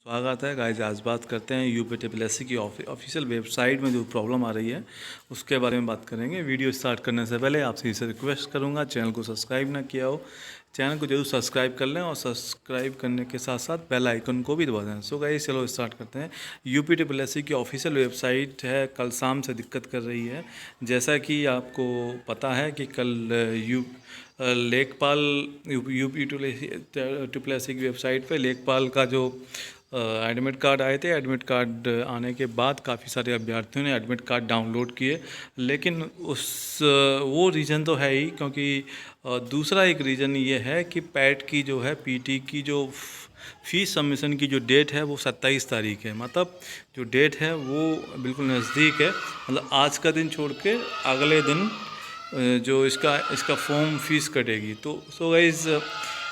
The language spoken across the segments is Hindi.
स्वागत है गाइस। आज बात करते हैं यूपीटीपीएससी की ऑफिशियल वेबसाइट में जो प्रॉब्लम आ रही है उसके बारे में बात करेंगे। वीडियो स्टार्ट करने से पहले आपसे इसे रिक्वेस्ट करूंगा, चैनल को सब्सक्राइब ना किया हो चैनल को जरूर सब्सक्राइब कर लें और सब्सक्राइब करने के साथ साथ बेल आइकन को भी दबा दें। सो गाइस चलो स्टार्ट करते हैं। यूपीटीपीएससी की ऑफिशियल वेबसाइट है, कल शाम से दिक्कत कर रही है। जैसा कि आपको पता है कि कल लेखपाल यूपीटीपीएससी की वेबसाइट पे लेखपाल का जो एडमिट कार्ड आए थे, एडमिट कार्ड आने के बाद काफ़ी सारे अभ्यर्थियों ने एडमिट कार्ड डाउनलोड किए, लेकिन वो रीज़न तो है ही, क्योंकि दूसरा एक रीज़न ये है कि पैट की जो है पीटी की जो फीस सबमिशन की जो डेट है वो 27 तारीख है। मतलब जो डेट है वो बिल्कुल नज़दीक है। मतलब आज का दिन छोड़ के अगले दिन जो इसका फॉर्म फीस कटेगी। तो सो गाइस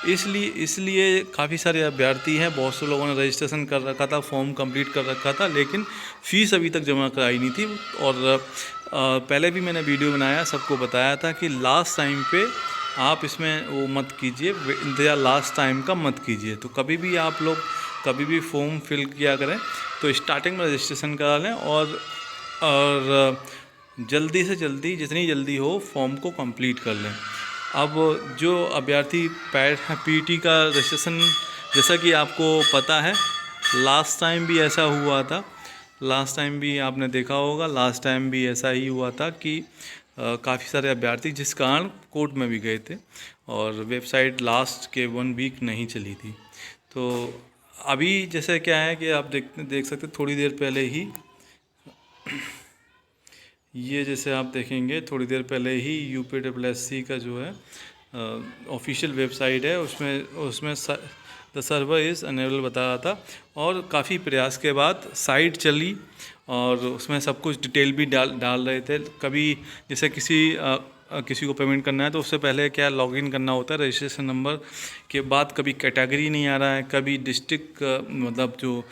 इसलिए काफ़ी सारे अभ्यर्थी हैं, बहुत से लोगों ने रजिस्ट्रेशन कर रखा था, फॉर्म कंप्लीट कर रखा था, लेकिन फ़ीस अभी तक जमा कराई नहीं थी। और पहले भी मैंने वीडियो बनाया, सबको बताया था कि लास्ट टाइम पे आप इसमें वो मत कीजिए, इंतज़ार लास्ट टाइम का मत कीजिए। तो कभी भी आप लोग कभी भी फॉर्म फिल किया करें तो स्टार्टिंग में रजिस्ट्रेशन करा लें और जल्दी से जल्दी, जितनी जल्दी हो, फॉर्म को कंप्लीट कर लें। अब जो अभ्यर्थी पीटी का रजिस्ट्रेशन, जैसा कि आपको पता है लास्ट टाइम भी ऐसा हुआ था, लास्ट टाइम भी आपने देखा होगा, लास्ट टाइम भी ऐसा ही हुआ था कि काफ़ी सारे अभ्यर्थी जिस कारण कोर्ट में भी गए थे और वेबसाइट लास्ट के 1 वीक नहीं चली थी। तो अभी जैसे क्या है कि आप देख सकते थोड़ी देर पहले ही, ये जैसे आप देखेंगे थोड़ी देर पहले ही यूपीटीपीएससी का जो है ऑफिशियल वेबसाइट है, उसमें द सर्वर इज़ अनेबल बता रहा था और काफ़ी प्रयास के बाद साइट चली और उसमें सब कुछ डिटेल भी डाल रहे थे। कभी जैसे किसी को पेमेंट करना है तो उससे पहले क्या लॉगिन करना होता है, रजिस्ट्रेशन नंबर के बाद कभी कैटेगरी नहीं आ रहा है, कभी डिस्ट्रिक्ट मतलब जो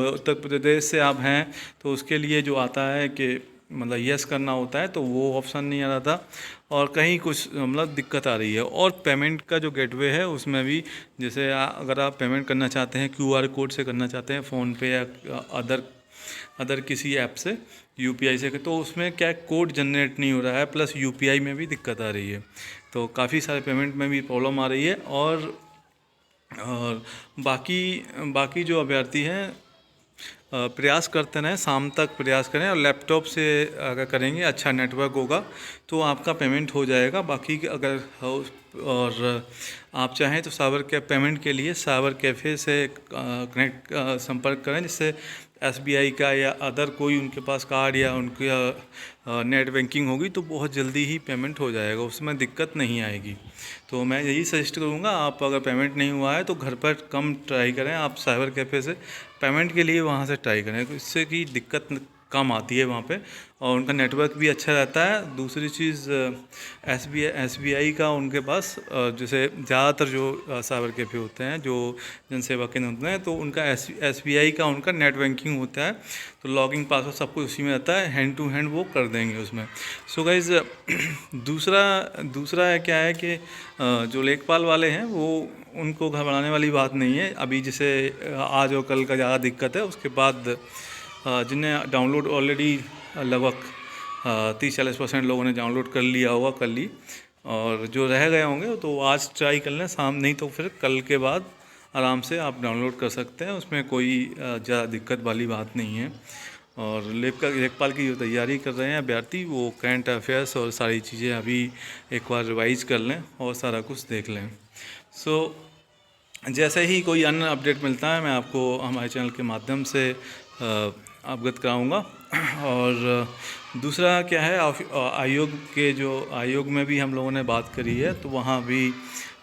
उत्तर प्रदेश से आप हैं तो उसके लिए जो आता है कि मतलब यस करना होता है, तो वो ऑप्शन नहीं आ रहा था और कहीं कुछ मतलब दिक्कत आ रही है। और पेमेंट का जो गेटवे है उसमें भी, जैसे अगर आप पेमेंट करना चाहते हैं QR कोड से करना चाहते हैं फ़ोनपे या अदर किसी ऐप से, UPI से, तो उसमें क्या कोड जनरेट नहीं हो रहा है, प्लस UPI में भी दिक्कत आ रही है। तो काफ़ी सारे पेमेंट में भी प्रॉब्लम आ रही है। और बाकी जो अभ्यर्थी हैं प्रयास करते रहें, शाम तक प्रयास करें और लैपटॉप से अगर करेंगे, अच्छा नेटवर्क होगा तो आपका पेमेंट हो जाएगा। बाकी अगर और आप चाहें तो पेमेंट के लिए साइबर कैफ़े से संपर्क करें, जिससे SBI का या अदर कोई उनके पास कार्ड या उनके नेट बैंकिंग होगी तो बहुत जल्दी ही पेमेंट हो जाएगा, उसमें दिक्कत नहीं आएगी। तो मैं यही सजेस्ट करूँगा, आप अगर पेमेंट नहीं हुआ है तो घर पर कम ट्राई करें, आप साइबर कैफ़े से पेमेंट के लिए वहाँ से ट्राई करें, इससे की दिक्कत कम आती है वहाँ पे और उनका नेटवर्क भी अच्छा रहता है। दूसरी चीज़ SBI का उनके पास जैसे ज़्यादातर जो साइबर कैफ़े होते हैं, जो जनसेवा केंद्र होते हैं, तो उनका SBI का उनका नेट बैंकिंग होता है, तो लॉगिन पासवर्ड सब कुछ उसी में रहता है, हैंड टू हैंड वो कर देंगे उसमें। सो गाइज दूसरा है क्या है कि जो लेखपाल वाले हैं वो उनको घबराने वाली बात नहीं है। अभी जैसे आज और कल का ज़्यादा दिक्कत है, उसके बाद जिन्हें डाउनलोड ऑलरेडी लगभग 30-40% लोगों ने डाउनलोड कर लिया होगा कल ही, और जो रह गए होंगे तो आज ट्राई कर लें शाम, नहीं तो फिर कल के बाद आराम से आप डाउनलोड कर सकते हैं, उसमें कोई ज़्यादा दिक्कत वाली बात नहीं है। और लेखपाल की जो तैयारी कर रहे हैं अभ्यर्थी, वो करंट अफेयर्स और सारी चीज़ें अभी एक बार रिवाइज कर लें और सारा कुछ देख लें। सो जैसे ही कोई अन्य अपडेट मिलता है मैं आपको हमारे चैनल के माध्यम से अवगत कराऊंगा। और दूसरा क्या है, आयोग में भी हम लोगों ने बात करी है, तो वहाँ भी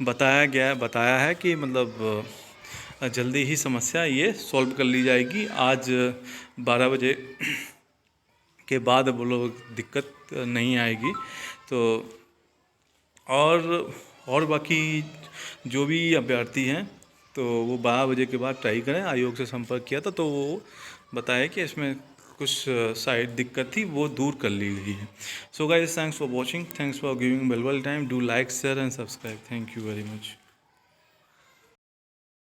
बताया है कि मतलब जल्दी ही समस्या ये सॉल्व कर ली जाएगी। आज 12 बजे के बाद वो लोग दिक्कत नहीं आएगी। तो और बाकी जो भी अभ्यर्थी हैं तो वो 12 बजे के बाद ट्राई करें। आयोग से संपर्क किया था तो वो बताया कि इसमें कुछ साइड दिक्कत थी, वो दूर कर ली गई है। So guys, thanks for watching, thanks for giving valuable time, do like, share and subscribe. Thank you very much.